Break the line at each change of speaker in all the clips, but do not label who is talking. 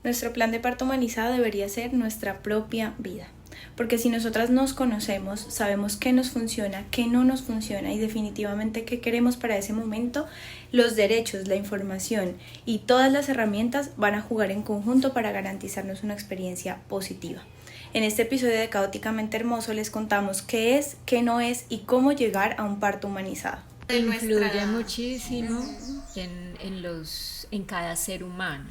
Nuestro plan de parto humanizado debería ser nuestra propia vida. Porque si nosotras nos conocemos, sabemos qué nos funciona, qué no nos funciona y definitivamente qué queremos para ese momento, los derechos, la información y todas las herramientas van a jugar en conjunto para garantizarnos una experiencia positiva. En este episodio de Caóticamente Hermoso les contamos qué es, qué no es y cómo llegar a un parto humanizado.
Influye muchísimo en cada ser humano.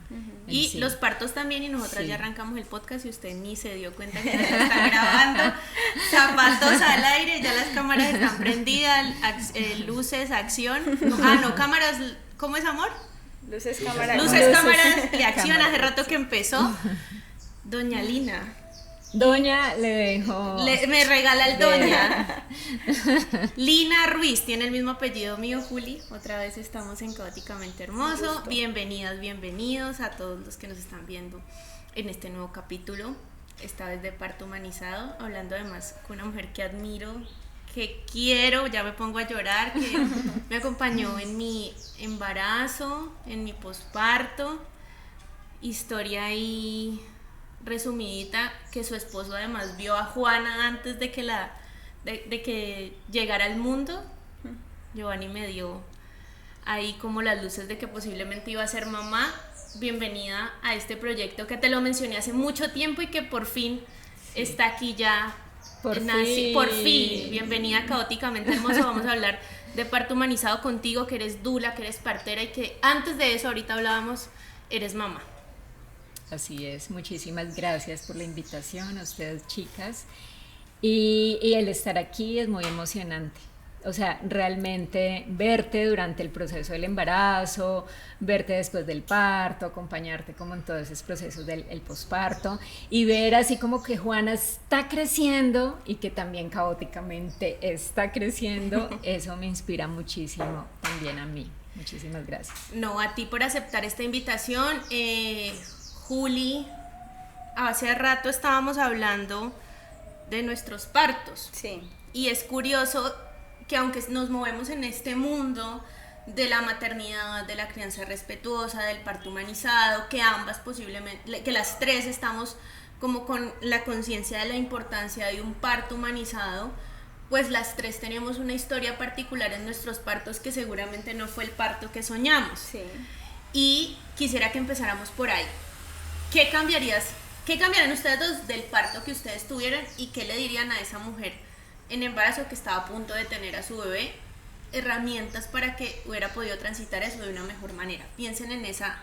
Y sí, los partos también, y nosotras ya arrancamos el podcast y usted ni se dio cuenta que ya lo está grabando. Zapatos al aire, ya las cámaras están prendidas, luces, acción. No, cámaras, ¿cómo es, amor?
Luces, cámaras.
Luces, cámaras y acción, hace rato que empezó. Doña Lina.
Doña le dejo.
Me regala el doña. Lina Ruiz, tiene el mismo apellido mío, Juli. Otra vez estamos en Caóticamente Hermoso. Bienvenidas, bienvenidos a todos los que nos están viendo en este nuevo capítulo, esta vez de parto humanizado, hablando además con una mujer que admiro, que quiero, ya me pongo a llorar, que me acompañó en mi embarazo, en mi posparto, historia ahí resumidita, que su esposo además vio a Juana antes de que llegara al mundo. Giovanni me dio ahí como las luces de que posiblemente iba a ser mamá. Bienvenida a este proyecto que te lo mencioné hace mucho tiempo y que por fin está aquí ya. Por fin. Bienvenida a Caóticamente Hermoso. Vamos a hablar de parto humanizado contigo, que eres dula, que eres partera y que antes de eso, ahorita hablábamos, eres mamá.
Así es, muchísimas gracias por la invitación a ustedes, chicas, y el estar aquí es muy emocionante. O sea, realmente verte durante el proceso del embarazo, verte después del parto, acompañarte como en todos esos procesos del posparto y ver así como que Juana está creciendo y que también caóticamente está creciendo, eso me inspira muchísimo también a mí. Muchísimas gracias.
No, a ti por aceptar esta invitación. Juli, hace rato estábamos hablando de nuestros partos.
Sí.
Y es curioso que aunque nos movemos en este mundo de la maternidad, de la crianza respetuosa, del parto humanizado, que ambas posiblemente, que las tres estamos como con la conciencia de la importancia de un parto humanizado, pues las tres tenemos una historia particular en nuestros partos que seguramente no fue el parto que soñamos.
Sí.
Y quisiera que empezáramos por ahí. ¿Qué cambiarían ustedes dos del parto que ustedes tuvieron y qué le dirían a esa mujer en embarazo que estaba a punto de tener a su bebé? Herramientas para que hubiera podido transitar eso de una mejor manera. Piensen en esa,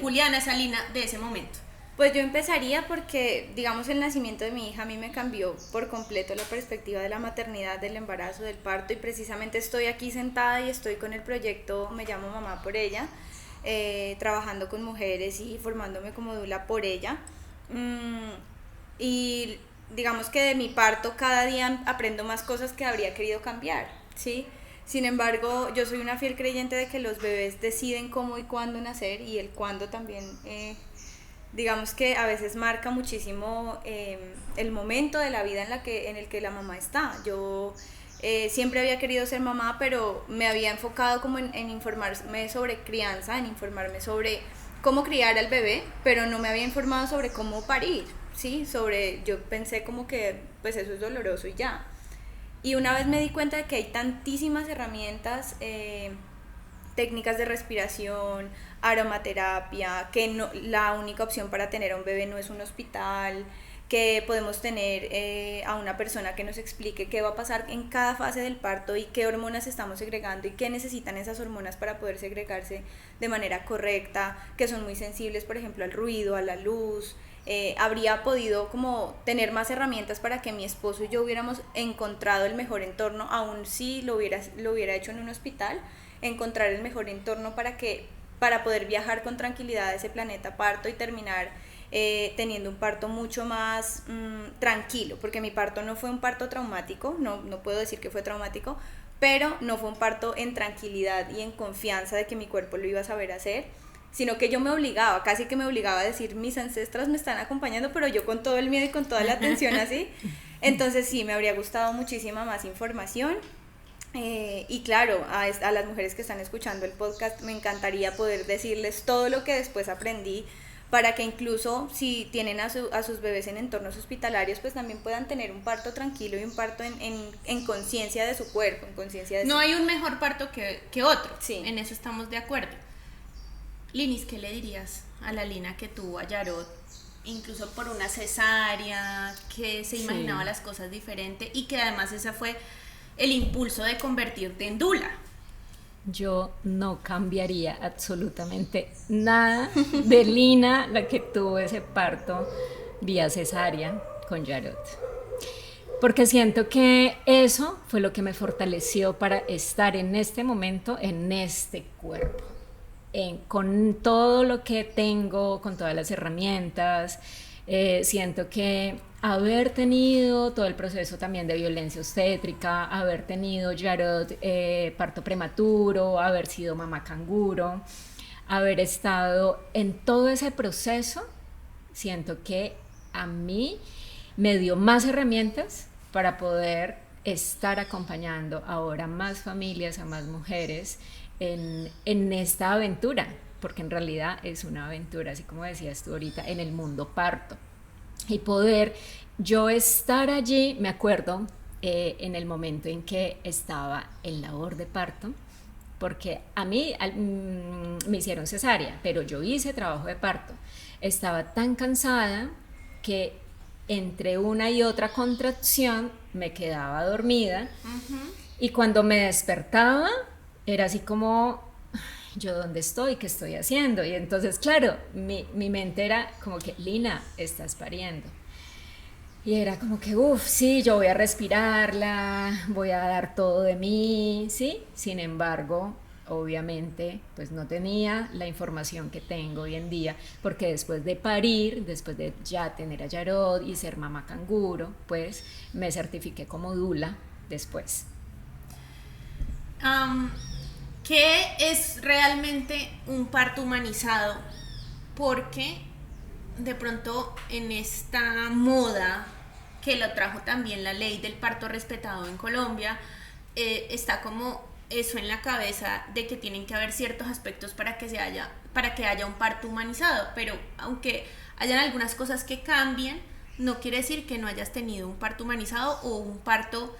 Juliana, esa Lina de ese momento.
Pues yo empezaría porque, digamos, el nacimiento de mi hija a mí me cambió por completo la perspectiva de la maternidad, del embarazo, del parto, y precisamente estoy aquí sentada y estoy con el proyecto Me Llamo Mamá por Ella, trabajando con mujeres y formándome como dula por ella. Y digamos que de mi parto cada día aprendo más cosas que habría querido cambiar, ¿sí? Sin embargo, yo soy una fiel creyente de que los bebés deciden cómo y cuándo nacer, y el cuándo también, digamos que a veces marca muchísimo el momento de la vida en el que la mamá está. Yo siempre había querido ser mamá, pero me había enfocado como en informarme sobre crianza, en informarme sobre cómo criar al bebé, pero no me había informado sobre cómo parir, ¿sí? Yo pensé como que pues eso es doloroso y ya. Y una vez me di cuenta de que hay tantísimas herramientas, técnicas de respiración, aromaterapia, que no, la única opción para tener a un bebé no es un hospital, que podemos tener a una persona que nos explique qué va a pasar en cada fase del parto y qué hormonas estamos segregando y qué necesitan esas hormonas para poder segregarse de manera correcta, que son muy sensibles, por ejemplo, al ruido, a la luz. Habría podido como tener más herramientas para que mi esposo y yo hubiéramos encontrado el mejor entorno, aun si lo hubiera hecho en un hospital, encontrar el mejor entorno para poder viajar con tranquilidad a ese planeta parto y terminar teniendo un parto mucho más tranquilo, porque mi parto no fue un parto traumático, no puedo decir que fue traumático, pero no fue un parto en tranquilidad y en confianza de que mi cuerpo lo iba a saber hacer, sino que yo casi que me obligaba a decir, mis ancestras me están acompañando, pero yo con todo el miedo y con toda la atención así. Entonces sí, me habría gustado muchísima más información. Y claro, a las mujeres que están escuchando el podcast me encantaría poder decirles todo lo que después aprendí, para que incluso si tienen a sus bebés en entornos hospitalarios, pues también puedan tener un parto tranquilo y un parto en conciencia de su cuerpo, en conciencia de
No hay un mejor parto que otro,
sí.
En eso estamos de acuerdo. Linis, ¿qué le dirías a la Lina que tuvo a Yarot, incluso por una cesárea, que se imaginaba las cosas diferente y que además ese fue el impulso de convertirte en dula?
Yo no cambiaría absolutamente nada de Lina, la que tuvo ese parto vía cesárea con Yarot. Porque siento que eso fue lo que me fortaleció para estar en este momento, en este cuerpo. Con todo lo que tengo, con todas las herramientas, siento que haber tenido todo el proceso también de violencia obstétrica, haber tenido Yarot parto prematuro, haber sido mamá canguro, haber estado en todo ese proceso, siento que a mí me dio más herramientas para poder estar acompañando ahora a más familias, a más mujeres en esta aventura, porque en realidad es una aventura, así como decías tú ahorita, en el mundo parto. Y poder yo estar allí, me acuerdo en el momento en que estaba en labor de parto, porque a mí me hicieron cesárea, pero yo hice trabajo de parto. Estaba tan cansada que entre una y otra contracción me quedaba dormida, y cuando me despertaba era así como, ¿yo dónde estoy? ¿Qué estoy haciendo? Y entonces, claro, mi mente era como que, Lina, estás pariendo. Y era como que, sí, yo voy a respirarla, voy a dar todo de mí, ¿sí? Sin embargo, obviamente, pues no tenía la información que tengo hoy en día, porque después de parir, después de ya tener a Yarot y ser mamá canguro, pues me certifiqué como dula después.
¿Qué es realmente un parto humanizado? Porque de pronto en esta moda que lo trajo también la ley del parto respetado en Colombia, está como eso en la cabeza de que tienen que haber ciertos aspectos para que haya un parto humanizado, pero aunque hayan algunas cosas que cambien, no quiere decir que no hayas tenido un parto humanizado o un parto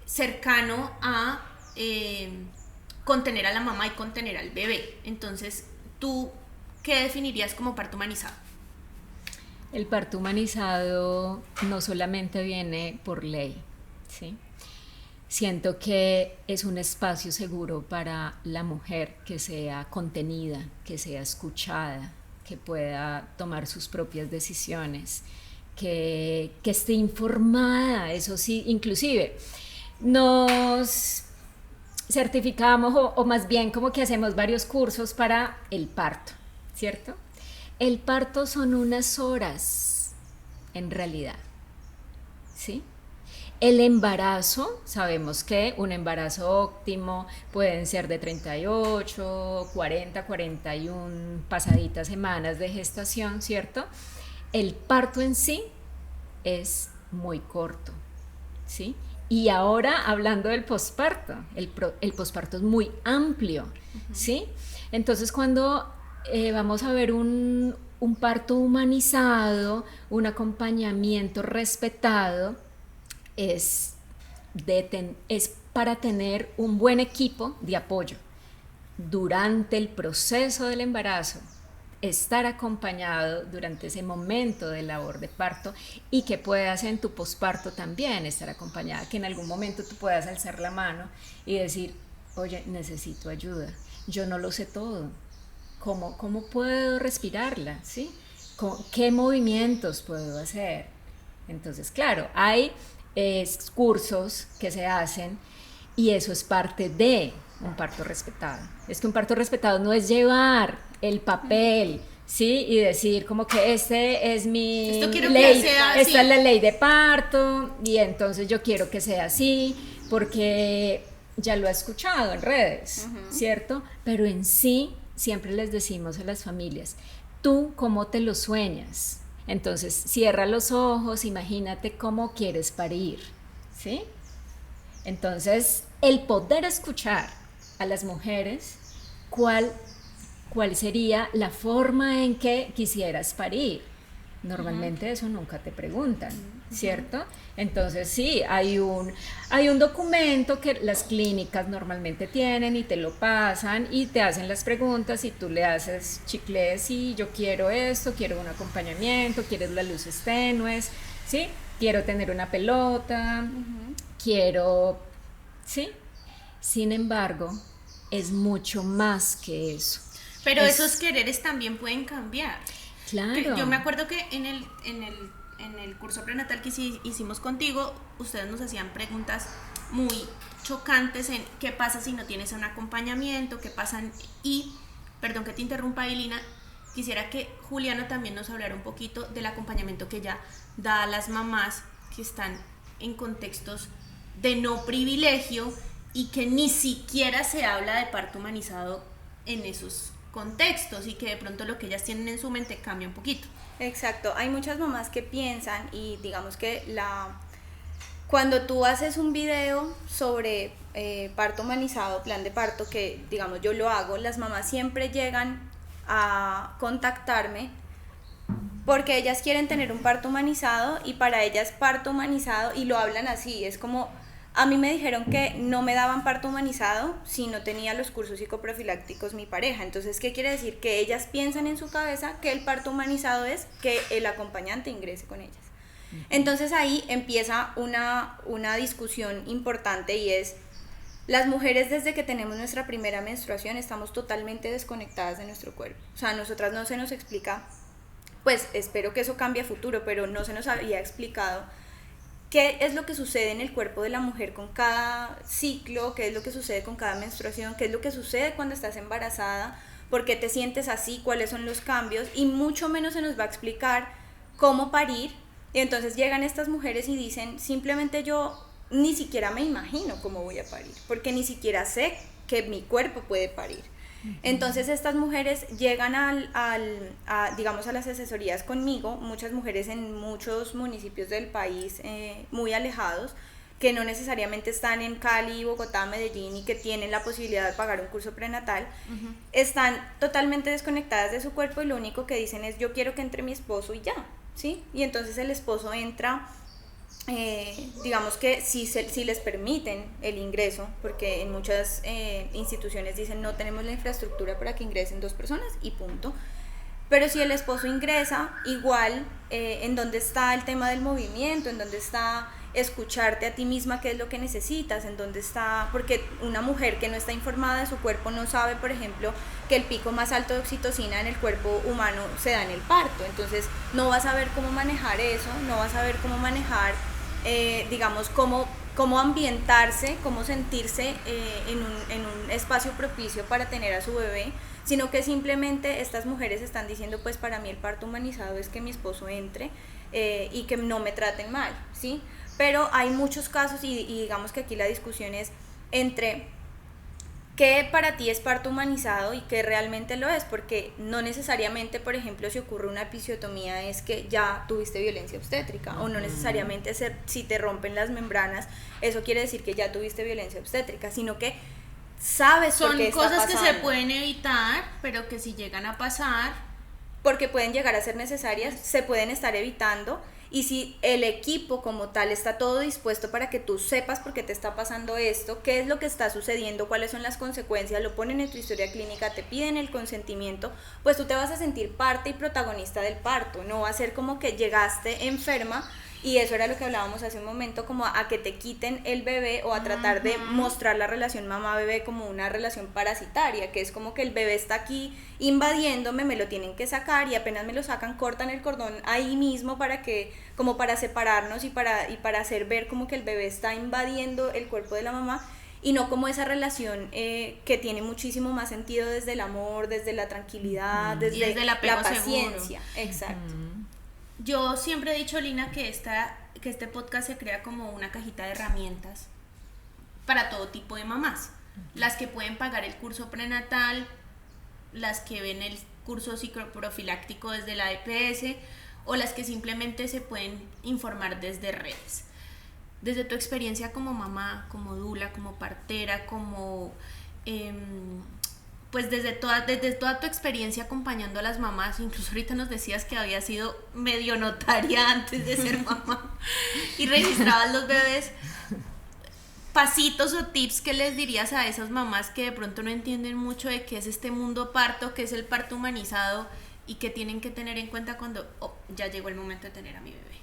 cercano a contener a la mamá y contener al bebé. Entonces, ¿tú qué definirías como parto humanizado?
El parto humanizado no solamente viene por ley, ¿sí? Siento que es un espacio seguro para la mujer que sea contenida, que sea escuchada, que pueda tomar sus propias decisiones, que esté informada. Eso sí, inclusive nos certificamos o más bien como que hacemos varios cursos para el parto, ¿cierto? El parto son unas horas, en realidad, ¿sí? El embarazo, sabemos que un embarazo óptimo pueden ser de 38, 40, 41 pasaditas semanas de gestación, ¿cierto? El parto en sí es muy corto, ¿sí? Y ahora hablando del posparto, el posparto es muy amplio, ¿sí? Entonces cuando vamos a ver un parto humanizado, un acompañamiento respetado, es para tener un buen equipo de apoyo durante el proceso del embarazo, estar acompañado durante ese momento de labor de parto, y que puedas en tu posparto también estar acompañada, que en algún momento tú puedas alzar la mano y decir, oye, necesito ayuda, yo no lo sé todo, ¿cómo puedo respirarla? ¿Sí? ¿Qué movimientos puedo hacer? Entonces, claro, hay cursos que se hacen y eso es parte de un parto respetado. Es que un parto respetado no es llevar el papel, ¿sí? Y decir como que este es mi ley, esta es la ley de parto y entonces yo quiero que sea así porque ya lo he escuchado en redes, ¿cierto? Pero en sí siempre les decimos a las familias, ¿tú cómo te lo sueñas? Entonces cierra los ojos, imagínate cómo quieres parir, ¿sí? Entonces el poder escuchar a las mujeres, cuál ¿cuál sería la forma en que quisieras parir? Normalmente eso nunca te preguntan, ¿cierto? Entonces sí, hay un documento que las clínicas normalmente tienen y te lo pasan y te hacen las preguntas y tú le haces chicle, sí, yo quiero esto, quiero un acompañamiento, quieres las luces tenues, ¿sí? Quiero tener una pelota, quiero, ¿sí? Sin embargo, es mucho más que eso.
Pero esos quereres también pueden cambiar.
Claro.
Yo me acuerdo que en el curso prenatal que hicimos contigo, ustedes nos hacían preguntas muy chocantes en qué pasa si no tienes un acompañamiento, qué pasa perdón que te interrumpa, Lina, quisiera que Juliana también nos hablara un poquito del acompañamiento que ella da a las mamás que están en contextos de no privilegio y que ni siquiera se habla de parto humanizado en esos contextos y que de pronto lo que ellas tienen en su mente cambia un poquito.
Exacto, hay muchas mamás que piensan y digamos que cuando tú haces un video sobre parto humanizado, plan de parto, que digamos yo lo hago, las mamás siempre llegan a contactarme porque ellas quieren tener un parto humanizado y para ellas parto humanizado, y lo hablan así, es como: a mí me dijeron que no me daban parto humanizado si no tenía los cursos psicoprofilácticos mi pareja. Entonces, ¿qué quiere decir? Que ellas piensan en su cabeza que el parto humanizado es que el acompañante ingrese con ellas. Entonces ahí empieza una discusión importante, y es: las mujeres desde que tenemos nuestra primera menstruación estamos totalmente desconectadas de nuestro cuerpo. O sea, a nosotras no se nos explica, pues espero que eso cambie a futuro, pero no se nos había explicado qué es lo que sucede en el cuerpo de la mujer con cada ciclo, qué es lo que sucede con cada menstruación, qué es lo que sucede cuando estás embarazada, por qué te sientes así, cuáles son los cambios, y mucho menos se nos va a explicar cómo parir. Y entonces llegan estas mujeres y dicen: simplemente yo ni siquiera me imagino cómo voy a parir, porque ni siquiera sé que mi cuerpo puede parir. Entonces estas mujeres llegan digamos a las asesorías conmigo, muchas mujeres en muchos municipios del país muy alejados, que no necesariamente están en Cali, Bogotá, Medellín, y que tienen la posibilidad de pagar un curso prenatal, están totalmente desconectadas de su cuerpo, y lo único que dicen es: yo quiero que entre mi esposo y ya, ¿sí? Y entonces el esposo entra, digamos que si les permiten el ingreso, porque en muchas instituciones dicen: no tenemos la infraestructura para que ingresen 2 personas y punto. Pero si el esposo ingresa, igual, ¿en dónde está el tema del movimiento? ¿En dónde está escucharte a ti misma qué es lo que necesitas? ¿En dónde está? Porque una mujer que no está informada de su cuerpo no sabe, por ejemplo, que el pico más alto de oxitocina en el cuerpo humano se da en el parto. Entonces no va a saber cómo manejar eso, no va a saber cómo manejar, digamos, cómo ambientarse, cómo sentirse en un espacio propicio para tener a su bebé, sino que simplemente estas mujeres están diciendo: pues para mí el parto humanizado es que mi esposo entre y que no me traten mal, ¿sí? Pero hay muchos casos y digamos que aquí la discusión es entre qué para ti es parto humanizado y qué realmente lo es, porque no necesariamente, por ejemplo, si ocurre una episiotomía es que ya tuviste violencia obstétrica, o no necesariamente si te rompen las membranas eso quiere decir que ya tuviste violencia obstétrica, sino que sabes por qué está pasando.
Son cosas que se pueden evitar, pero que si llegan a pasar,
porque pueden llegar a ser necesarias, se pueden estar evitando. Y si el equipo como tal está todo dispuesto para que tú sepas por qué te está pasando esto, qué es lo que está sucediendo, cuáles son las consecuencias, lo ponen en tu historia clínica, te piden el consentimiento, pues tú te vas a sentir parte y protagonista del parto. No va a ser como que llegaste enferma, y eso era lo que hablábamos hace un momento, como a que te quiten el bebé, o a tratar de mostrar la relación mamá-bebé como una relación parasitaria, que es como que el bebé está aquí invadiéndome, me lo tienen que sacar, y apenas me lo sacan cortan el cordón ahí mismo como para separarnos y para hacer ver como que el bebé está invadiendo el cuerpo de la mamá, y no como esa relación que tiene muchísimo más sentido desde el amor, desde la tranquilidad, desde la paciencia. Seguro. Exacto.
Yo siempre he dicho, Lina, que este podcast se crea como una cajita de herramientas para todo tipo de mamás. Las que pueden pagar el curso prenatal, las que ven el curso psicoprofiláctico desde la EPS, o las que simplemente se pueden informar desde redes. Desde tu experiencia como mamá, como dula, como partera, como pues desde toda tu experiencia acompañando a las mamás, incluso ahorita nos decías que había sido medio notaria antes de ser mamá y registrabas los bebés, pasitos o tips que les dirías a esas mamás que de pronto no entienden mucho de qué es este mundo parto, qué es el parto humanizado y que tienen que tener en cuenta cuando ya llegó el momento de tener a mi bebé.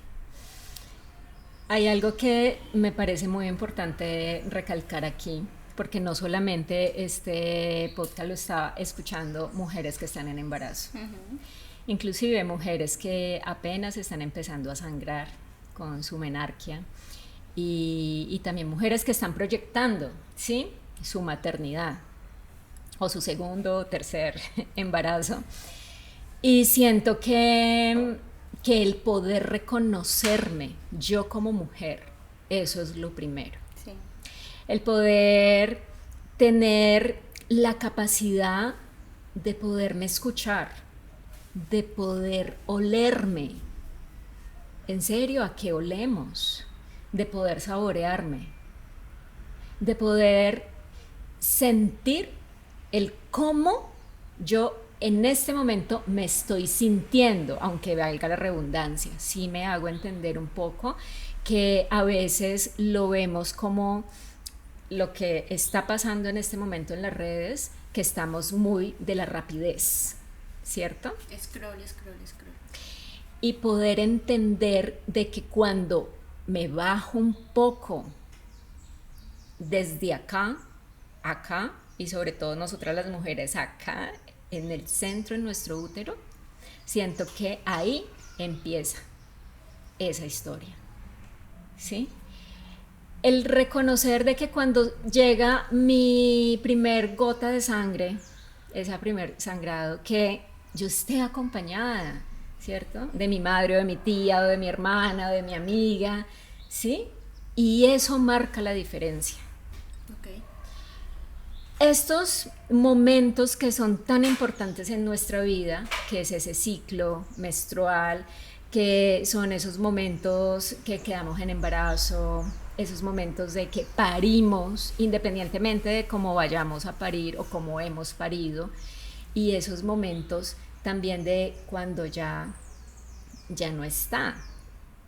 Hay algo que me parece muy importante recalcar aquí, porque no solamente este podcast lo está escuchando mujeres que están en embarazo, inclusive mujeres que apenas están empezando a sangrar con su menarquia y también mujeres que están proyectando, ¿sí?, su maternidad o su segundo o tercer embarazo. Y siento que el poder reconocerme yo como mujer, eso es lo primero.
Sí.
El poder tener la capacidad de poderme escuchar, de poder olerme. En serio, ¿a qué olemos? De poder saborearme, de poder sentir el cómo yo en este momento me estoy sintiendo, aunque valga la redundancia. Sí me hago entender un poco que a veces lo vemos como lo que está pasando en este momento en las redes, que estamos muy de la rapidez, ¿cierto?
Scroll.
Y poder entender de que cuando me bajo un poco desde acá, y sobre todo nosotras las mujeres acá, en el centro de nuestro útero, siento que ahí empieza esa historia, ¿sí? El reconocer de que cuando llega mi primer gota de sangre, ese primer sangrado, que yo esté acompañada, ¿cierto?, de mi madre o de mi tía o de mi hermana o de mi amiga, ¿sí? Y eso marca la diferencia.
Okay.
Estos momentos que son tan importantes en nuestra vida, que es ese ciclo menstrual, que son esos momentos que quedamos en embarazo, esos momentos de que parimos, independientemente de cómo vayamos a parir o cómo hemos parido, y esos momentos también de cuando ya no está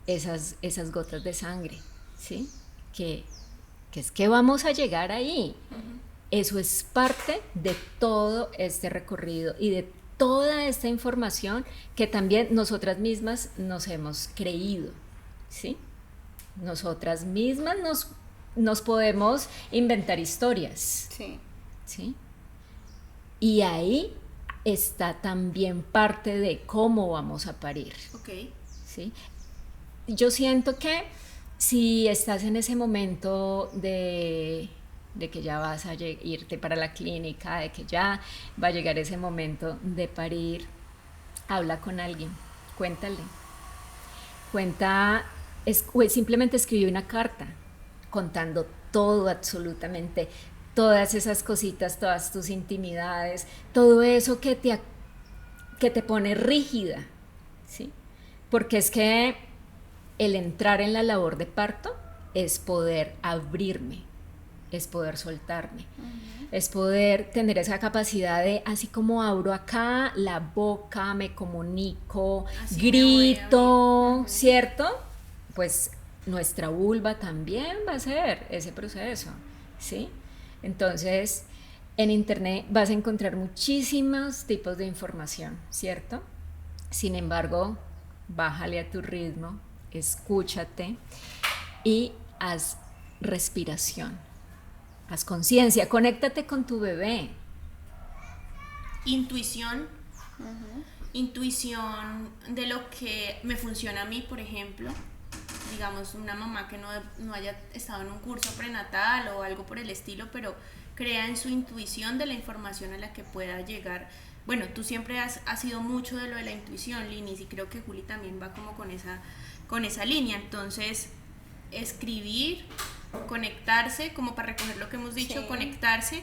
esas gotas de sangre, ¿sí? Que es que vamos a llegar ahí. Eso es parte de todo este recorrido y de toda esta información que también nosotras mismas nos hemos creído, ¿sí? Nosotras mismas nos podemos inventar historias,
Sí.
¿sí? Y ahí está también parte de cómo vamos a parir.
Okay.
¿Sí? Yo siento que si estás en ese momento de que ya vas a irte para la clínica, de que ya va a llegar ese momento de parir, habla con alguien, cuéntale. Simplemente escribe una carta contando todo, absolutamente, todas esas cositas, todas tus intimidades, todo eso que te pone rígida, ¿sí? Porque es que el entrar en la labor de parto es poder abrirme, es poder soltarme, es poder tener esa capacidad de, así como abro acá la boca, me comunico,
Así
grito, ¿cierto? Pues nuestra vulva también va a hacer ese proceso, ¿sí? Entonces, en internet vas a encontrar muchísimos tipos de información, ¿cierto? Sin embargo, bájale a tu ritmo, escúchate y haz respiración, haz conciencia, conéctate con tu bebé.
Intuición de lo que me funciona a mí, por ejemplo. Digamos, una mamá que no haya estado en un curso prenatal o algo por el estilo, pero crea en su intuición de la información a la que pueda llegar. Bueno, tú siempre has sido mucho de lo de la intuición, Linis, y creo que Juli también va como con esa línea. Entonces, escribir, conectarse, como para recoger lo que hemos dicho, sí. Conectarse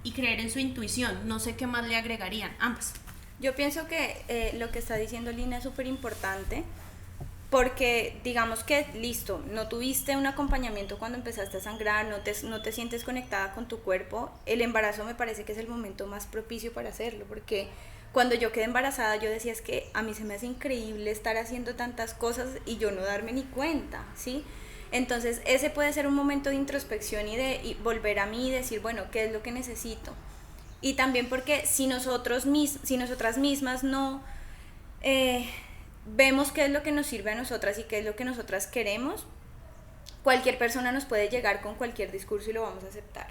y creer en su intuición. No sé qué más le agregarían, ambas.
Yo pienso que lo que está diciendo Lina es súper importante, porque digamos que listo, no tuviste un acompañamiento cuando empezaste a sangrar, no te sientes conectada con tu cuerpo, el embarazo me parece que es el momento más propicio para hacerlo, porque cuando yo quedé embarazada yo decía, es que a mí se me hace increíble estar haciendo tantas cosas y yo no darme ni cuenta, ¿sí? Entonces ese puede ser un momento de introspección y volver a mí y decir, bueno, ¿qué es lo que necesito? Y también porque si nosotras mismas no vemos qué es lo que nos sirve a nosotras y qué es lo que nosotras queremos, cualquier persona nos puede llegar con cualquier discurso y lo vamos a aceptar.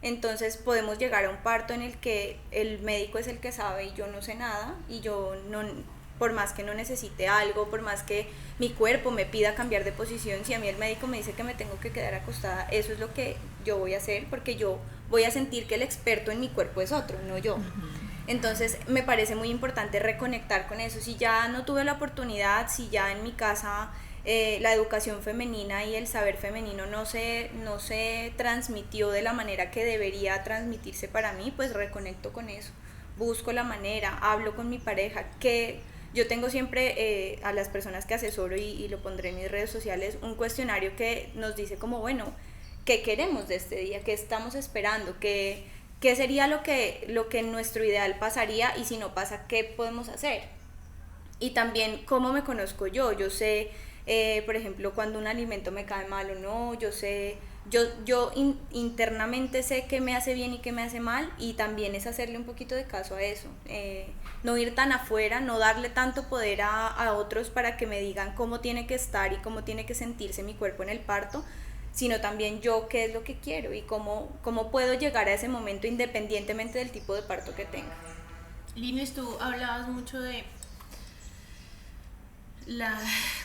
Entonces podemos llegar a un parto en el que el médico es el que sabe y yo no sé nada, y yo no, por más que no necesite algo, por más que mi cuerpo me pida cambiar de posición, si a mí el médico me dice que me tengo que quedar acostada, eso es lo que yo voy a hacer, porque yo voy a sentir que el experto en mi cuerpo es otro, no yo. Entonces me parece muy importante reconectar con eso. Si ya no tuve la oportunidad, si ya en mi casa la educación femenina y el saber femenino no se transmitió de la manera que debería transmitirse para mí, pues reconecto con eso, busco la manera, hablo con mi pareja, que yo tengo siempre a las personas que asesoro y lo pondré en mis redes sociales, un cuestionario que nos dice como, bueno, ¿qué queremos de este día? ¿Qué estamos esperando? ¿Qué sería lo que en nuestro ideal pasaría? Y si no pasa, ¿qué podemos hacer? Y también, ¿cómo me conozco yo? Yo sé, por ejemplo, cuando un alimento me cae mal o no, yo internamente sé qué me hace bien y qué me hace mal, y también es hacerle un poquito de caso a eso, no ir tan afuera, no darle tanto poder a otros para que me digan cómo tiene que estar y cómo tiene que sentirse mi cuerpo en el parto, sino también yo qué es lo que quiero y cómo puedo llegar a ese momento independientemente del tipo de parto que tenga.
Linis, tú hablabas mucho de la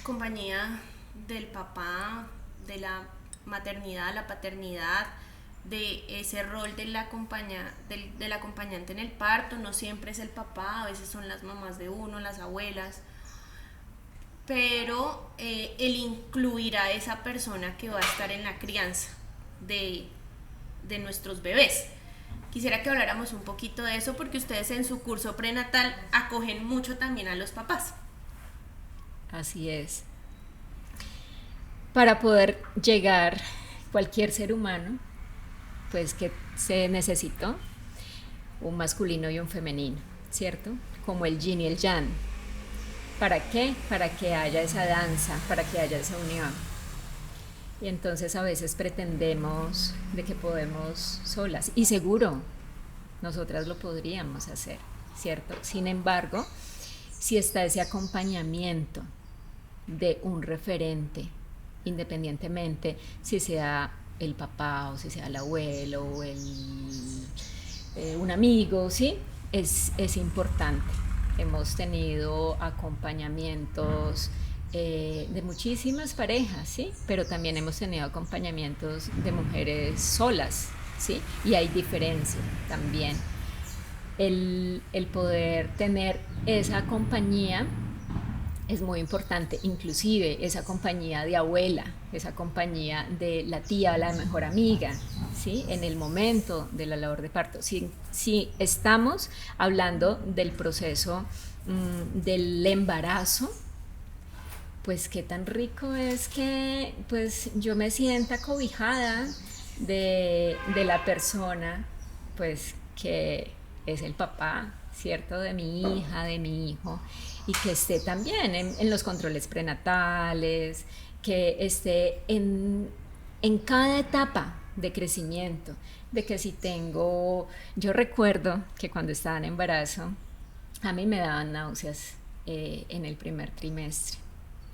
compañía del papá, de la maternidad, la paternidad, de ese rol del acompañante en el parto. No siempre es el papá, a veces son las mamás de uno, las abuelas, pero el incluir a esa persona que va a estar en la crianza de nuestros bebés. Quisiera que habláramos un poquito de eso, porque ustedes en su curso prenatal acogen mucho también a los papás.
Así es. Para poder llegar cualquier ser humano, pues que se necesitó un masculino y un femenino, ¿cierto? Como el yin y el yang. ¿Para qué? Para que haya esa danza, para que haya esa unión. Y entonces a veces pretendemos de que podemos solas, y seguro nosotras lo podríamos hacer, ¿cierto? Sin embargo, si está ese acompañamiento de un referente, independientemente si sea el papá o si sea el abuelo o un amigo, ¿sí? Es importante. Hemos tenido acompañamientos de muchísimas parejas, ¿sí? Pero también hemos tenido acompañamientos de mujeres solas, ¿sí? Y hay diferencia también. El poder tener esa compañía es muy importante, inclusive esa compañía de abuela, esa compañía de la tía, la mejor amiga, ¿sí? En el momento de la labor de parto. Si estamos hablando del proceso del embarazo, pues qué tan rico es que pues yo me sienta cobijada de la persona pues que es el papá, ¿cierto? De mi hija, de mi hijo, y que esté también en los controles prenatales, que esté en cada etapa de crecimiento, de que si yo recuerdo que cuando estaba en embarazo, a mí me daban náuseas en el primer trimestre,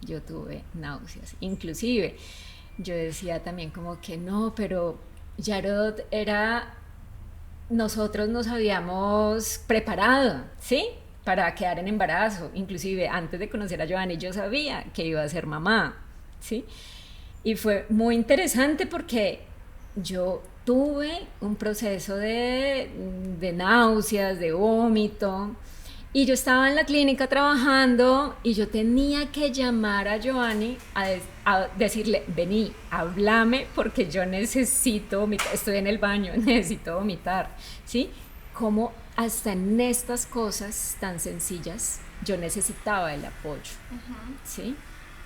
yo tuve náuseas, inclusive yo decía también como que no, pero Yarod nosotros nos habíamos preparado, ¿sí? Para quedar en embarazo, inclusive antes de conocer a Giovanni yo sabía que iba a ser mamá, ¿sí? Y fue muy interesante porque yo tuve un proceso de náuseas, de vómito, y yo estaba en la clínica trabajando y yo tenía que llamar a Giovanni a decirle, vení, háblame porque yo necesito vomitar, estoy en el baño, necesito vomitar, ¿sí? Como hasta en estas cosas tan sencillas yo necesitaba el apoyo, ¿sí?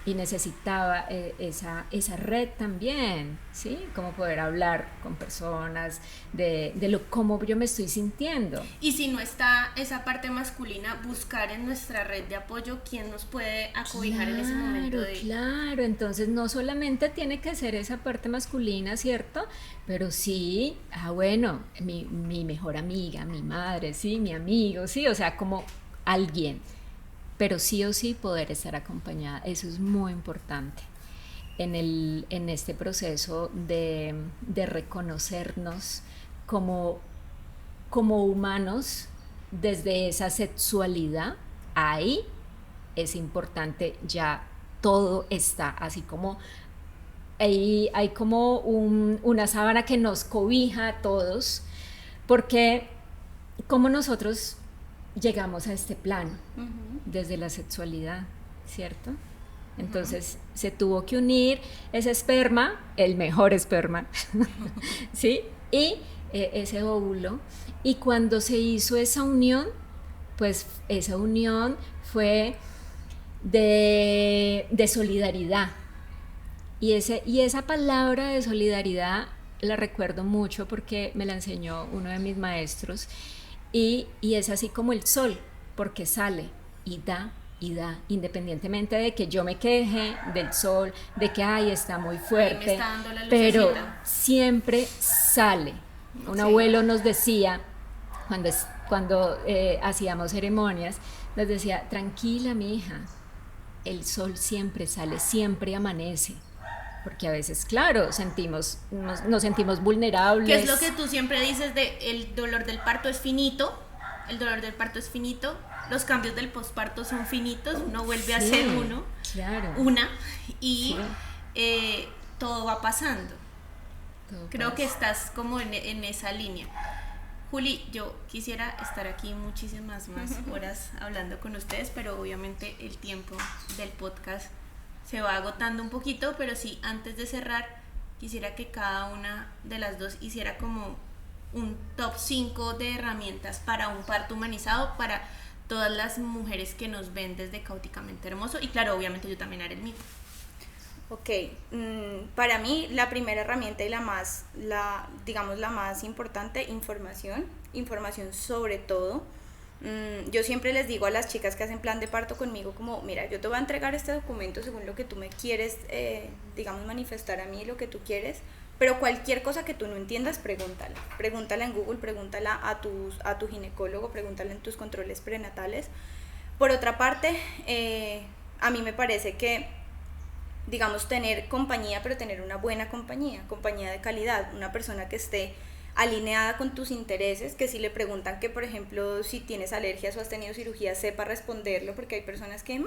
y necesitaba esa red también, ¿sí? Como poder hablar con personas de cómo yo me estoy sintiendo.
Y si no está esa parte masculina, buscar en nuestra red de apoyo quién nos puede acobijar en ese momento de...
Claro, entonces no solamente tiene que ser esa parte masculina, ¿cierto? Pero sí, bueno, mi mejor amiga, mi madre, sí, mi amigo, sí, o sea, como alguien. Pero sí o sí poder estar acompañada, eso es muy importante en este proceso de reconocernos como humanos desde esa sexualidad. Ahí es importante, ya todo está así como hay como una sábana que nos cobija a todos, porque como nosotros llegamos a este plano desde la sexualidad, ¿cierto? Entonces se tuvo que unir ese esperma, el mejor esperma, ¿sí? Y ese óvulo. Y cuando se hizo esa unión, pues esa unión fue de solidaridad. Y esa palabra de solidaridad la recuerdo mucho porque me la enseñó uno de mis maestros. Y es así como el sol, porque sale y da, independientemente de que yo me queje del sol, de que está muy fuerte,
está dando la
pero
lucecita.
siempre sale. Un abuelo nos decía, cuando hacíamos ceremonias, nos decía, tranquila mi hija, el sol siempre sale, siempre amanece. Porque a veces, claro, nos sentimos vulnerables.
¿Qué es lo que tú siempre dices de el dolor del parto es finito? El dolor del parto es finito, los cambios del posparto son finitos, uno vuelve a ser uno,
claro.
Y todo va pasando. Creo que estás como en esa línea. Juli, yo quisiera estar aquí muchísimas más horas hablando con ustedes, pero obviamente el tiempo del podcast se va agotando un poquito, pero sí, antes de cerrar, quisiera que cada una de las dos hiciera como un top 5 de herramientas para un parto humanizado para todas las mujeres que nos ven desde Caóticamente Hermoso, y claro, obviamente yo también haré el mío.
Ok, para mí la primera herramienta y la más importante, información sobre todo. Yo siempre les digo a las chicas que hacen plan de parto conmigo como, mira, yo te voy a entregar este documento según lo que tú me quieres, manifestar a mí, lo que tú quieres, pero cualquier cosa que tú no entiendas, pregúntala en Google, pregúntala a tu ginecólogo, pregúntala en tus controles prenatales. Por otra parte, a mí me parece que, tener compañía, pero tener una buena compañía de calidad, una persona que esté alineada con tus intereses, que si le preguntan que, por ejemplo, si tienes alergias o has tenido cirugía, sepa responderlo, porque hay personas que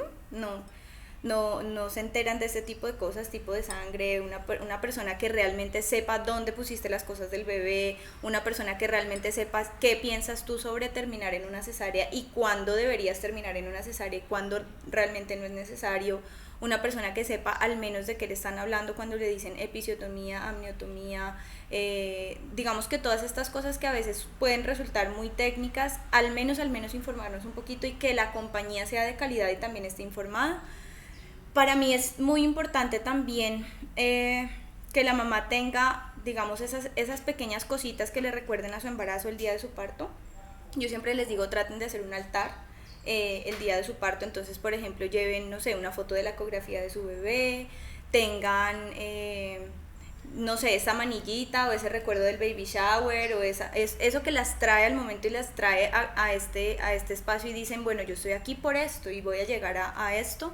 no se enteran de este tipo de cosas, tipo de sangre, una persona que realmente sepa dónde pusiste las cosas del bebé, una persona que realmente sepa qué piensas tú sobre terminar en una cesárea y cuándo deberías terminar en una cesárea y cuándo realmente no es necesario, una persona que sepa al menos de qué le están hablando cuando le dicen episiotomía, amniotomía, digamos que todas estas cosas que a veces pueden resultar muy técnicas, al menos informarnos un poquito y que la compañía sea de calidad y también esté informada. Para mí es muy importante también que la mamá tenga, esas pequeñas cositas que le recuerden a su embarazo el día de su parto. Yo siempre les digo, traten de hacer un altar el día de su parto. Entonces, por ejemplo, lleven, una foto de la ecografía de su bebé, tengan, esa manillita o ese recuerdo del baby shower o eso que las trae al momento y las trae a este espacio y dicen, bueno, yo estoy aquí por esto y voy a llegar a esto.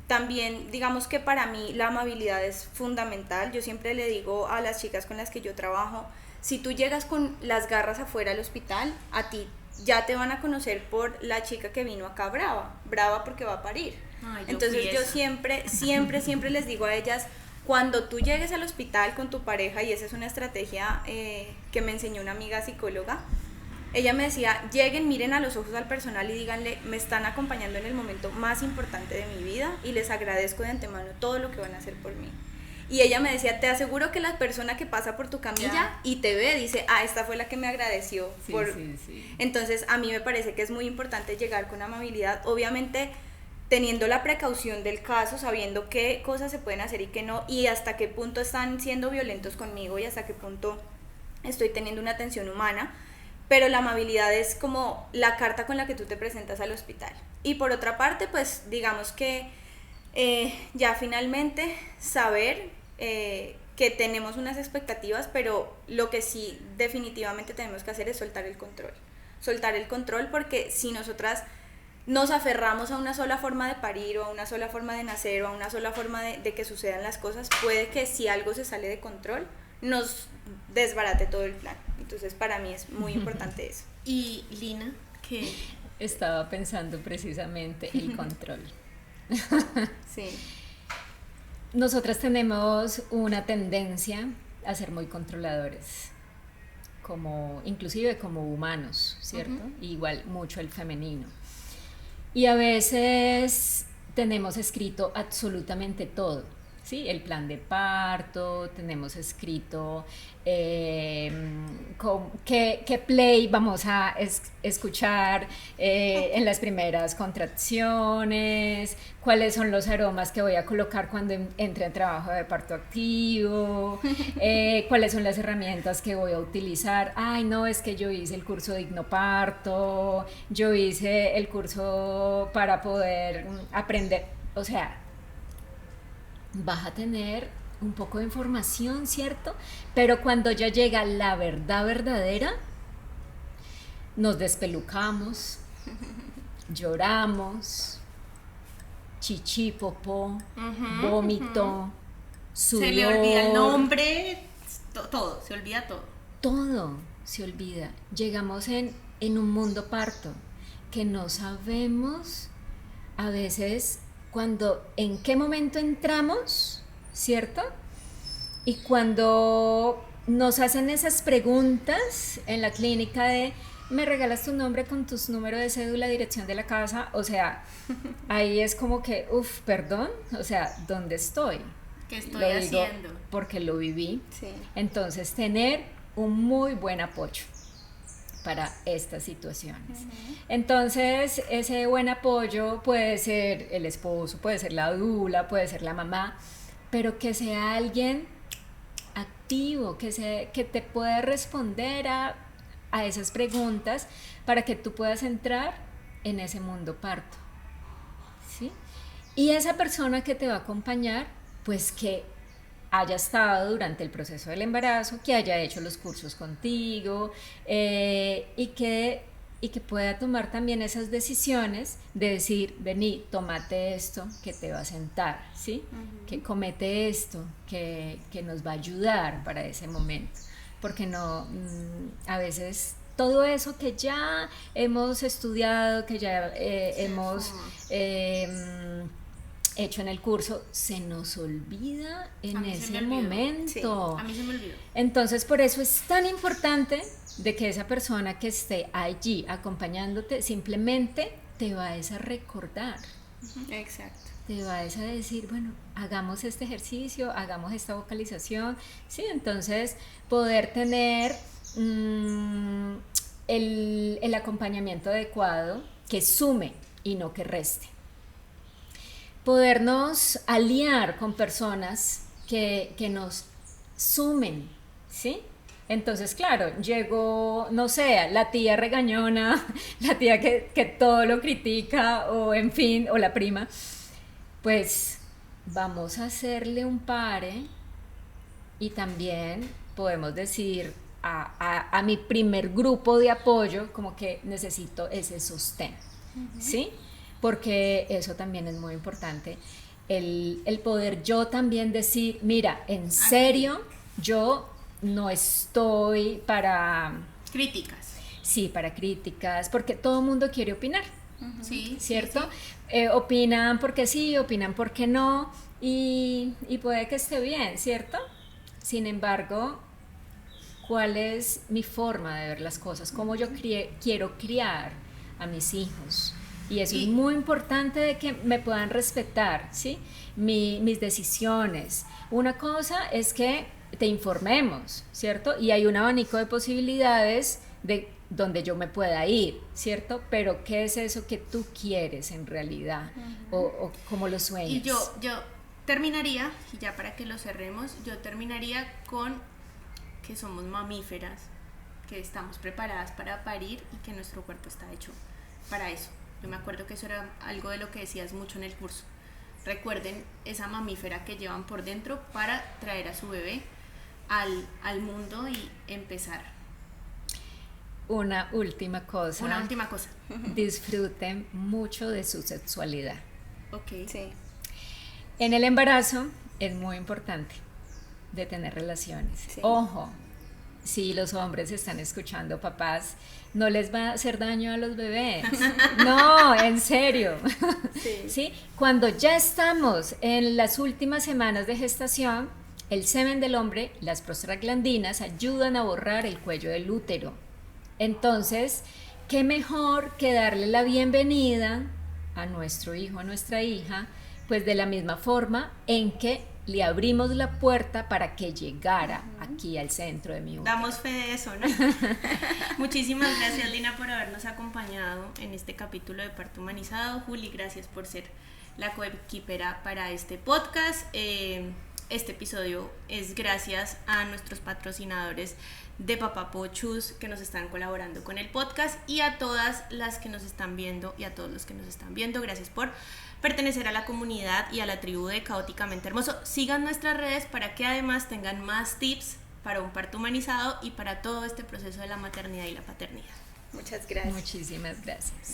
También digamos que para mí la amabilidad es fundamental. Yo siempre le digo a las chicas con las que yo trabajo, si tú llegas con las garras afuera al hospital, a ti ya te van a conocer por la chica que vino acá brava porque va a parir. Entonces yo siempre les digo a ellas, cuando tú llegues al hospital con tu pareja, y esa es una estrategia que me enseñó una amiga psicóloga, ella me decía, lleguen, miren a los ojos al personal y díganle, me están acompañando en el momento más importante de mi vida y les agradezco de antemano todo lo que van a hacer por mí. Y ella me decía, te aseguro que la persona que pasa por tu camilla y te ve, dice, esta fue la que me agradeció.
Sí.
Entonces, a mí me parece que es muy importante llegar con amabilidad. Obviamente, teniendo la precaución del caso, sabiendo qué cosas se pueden hacer y qué no, y hasta qué punto están siendo violentos conmigo y hasta qué punto estoy teniendo una atención humana, pero la amabilidad es como la carta con la que tú te presentas al hospital. Y por otra parte, pues digamos que ya finalmente saber que tenemos unas expectativas, pero lo que sí definitivamente tenemos que hacer es soltar el control, porque si nosotras nos aferramos a una sola forma de parir o a una sola forma de nacer o a una sola forma de que sucedan las cosas, puede que si algo se sale de control nos desbarate todo el plan. Entonces para mí es muy importante eso.
Y Lina, ¿qué?
Estaba pensando precisamente el control.
Sí.
Nosotras tenemos una tendencia a ser muy controladores, inclusive como humanos, ¿cierto? Igual mucho el femenino. Y a veces tenemos escrito absolutamente todo, ¿sí? El plan de parto, tenemos escrito qué play vamos a escuchar en las primeras contracciones, cuáles son los aromas que voy a colocar cuando entre en trabajo de parto activo, cuáles son las herramientas que voy a utilizar. Ay, no, es que yo hice el curso de hipnoparto, yo hice el curso para poder aprender, o sea, vas a tener un poco de información, ¿cierto? Pero cuando ya llega la verdad verdadera, nos despelucamos, lloramos, chichi, popó, vómito, sudor.
Se le olvida el nombre, todo, se olvida todo.
Todo se olvida. Llegamos en un mundo parto que no sabemos a veces en qué momento entramos, ¿cierto? Y cuando nos hacen esas preguntas en la clínica de ¿me regalas tu nombre con tus números de cédula, dirección de la casa? O sea, ahí es como que, perdón, o sea, ¿dónde estoy?
¿Qué estoy haciendo?
Porque lo viví.
Sí.
Entonces, tener un muy buen apoyo para estas situaciones. Entonces, ese buen apoyo puede ser el esposo, puede ser la dula, puede ser la mamá, pero que sea alguien activo, que te pueda responder a esas preguntas para que tú puedas entrar en ese mundo parto, ¿sí? Y esa persona que te va a acompañar, pues que haya estado durante el proceso del embarazo, que haya hecho los cursos contigo, y que pueda tomar también esas decisiones de decir, vení, tómate esto que te va a sentar, ¿sí? Que comete esto que nos va a ayudar para ese momento, porque no, a veces todo eso que ya hemos estudiado, que ya hemos hecho en el curso, se nos olvida en ese momento.
Sí, a mí se me olvidó.
Entonces, por eso es tan importante de que esa persona que esté allí acompañándote simplemente te va a recordar.
Exacto.
Te va a decir, bueno, hagamos este ejercicio, hagamos esta vocalización, ¿sí? Entonces, poder tener el acompañamiento adecuado que sume y no que reste. Podernos aliar con personas que nos sumen, ¿sí? Entonces, claro, llegó, no sé, la tía regañona, la tía que todo lo critica, o en fin, o la prima, pues vamos a hacerle un pare y también podemos decir a mi primer grupo de apoyo como que necesito ese sostén, ¿sí? Porque eso también es muy importante, el poder yo también decir, mira, en serio, yo no estoy para
críticas.
Sí, para críticas, porque todo el mundo quiere opinar,
sí,
¿cierto?
Sí.
Opinan porque sí, opinan porque no, y puede que esté bien, ¿cierto? Sin embargo, ¿cuál es mi forma de ver las cosas? ¿Cómo yo quiero criar a mis hijos? Y eso es muy importante, de que me puedan respetar, ¿sí? Mis decisiones. Una cosa es que te informemos, ¿cierto? Y hay un abanico de posibilidades de donde yo me pueda ir, ¿cierto? Pero ¿qué es eso que tú quieres en realidad? O cómo lo sueñas.
Y yo terminaría, y ya para que lo cerremos, yo terminaría con que somos mamíferas, que estamos preparadas para parir y que nuestro cuerpo está hecho para eso. Yo me acuerdo que eso era algo de lo que decías mucho en el curso. Recuerden esa mamífera que llevan por dentro para traer a su bebé al mundo y empezar.
Una última cosa. Disfruten mucho de su sexualidad.
Ok.
Sí.
En el embarazo es muy importante de tener relaciones.
Sí.
Ojo, si los hombres están escuchando, papás, no les va a hacer daño a los bebés. No, en serio.
Sí.
¿Sí? Cuando ya estamos en las últimas semanas de gestación, el semen del hombre, las prostaglandinas, ayudan a borrar el cuello del útero. Entonces, ¿qué mejor que darle la bienvenida a nuestro hijo, a nuestra hija, pues de la misma forma en que le abrimos la puerta para que llegara aquí al centro de mi útero?
Damos fe de eso, ¿no? Muchísimas gracias, Lina, por habernos acompañado en este capítulo de Parto Humanizado. Juli, gracias por ser la coequipera para este podcast. Este episodio es gracias a nuestros patrocinadores de Papapochus que nos están colaborando con el podcast, y a todas las que nos están viendo y a todos los que nos están viendo. Gracias por pertenecer a la comunidad y a la tribu de Caóticamente Hermoso. Sigan nuestras redes para que además tengan más tips para un parto humanizado y para todo este proceso de la maternidad y la paternidad.
Muchas gracias.
Muchísimas gracias.